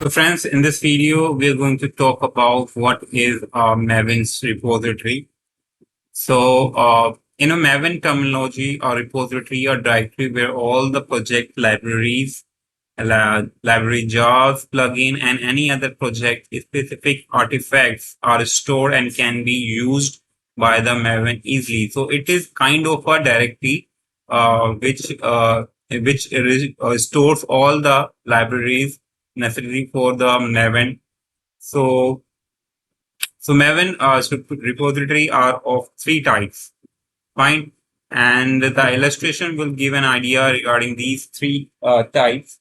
So friends, in this video, we are going to talk about what is Maven's repository. Maven terminology, a repository or directory where all the project libraries, library jars, plugin, and any other project specific artifacts are stored and can be used by the Maven easily. So it is kind of a directory which stores all the libraries necessary for the Maven. So, so Maven repository are of three types. Fine. And the illustration will give an idea regarding these three types.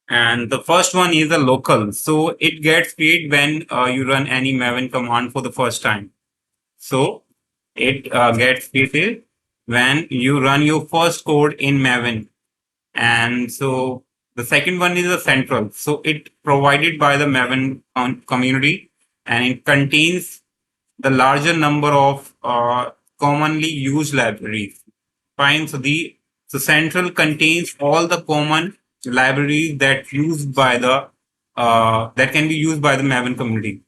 And the first one is a local. So it gets created when you run any Maven command for the first time. So it gets created when you run your first code in Maven. And so the second one is a central. So it provided by the Maven community, and it contains the larger number of commonly used libraries. Fine. So central contains all the common libraries that can be used by the Maven community.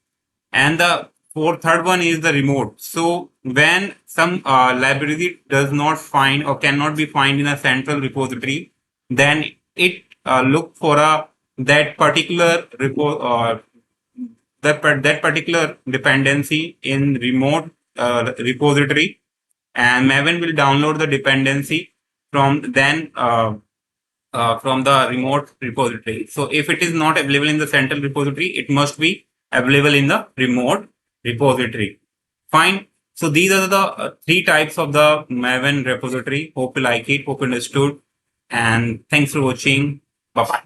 And the third one is the remote. So when some library does not find or cannot be found in a central repository, then it look for that particular that particular dependency in remote repository, and Maven will download the dependency from from the remote repository. So if it is not available in the central repository, it must be available in the remote repository. Fine. So these are the three types of the Maven repository. Hope you like it. Hope you understood. And thanks for watching. Bye bye.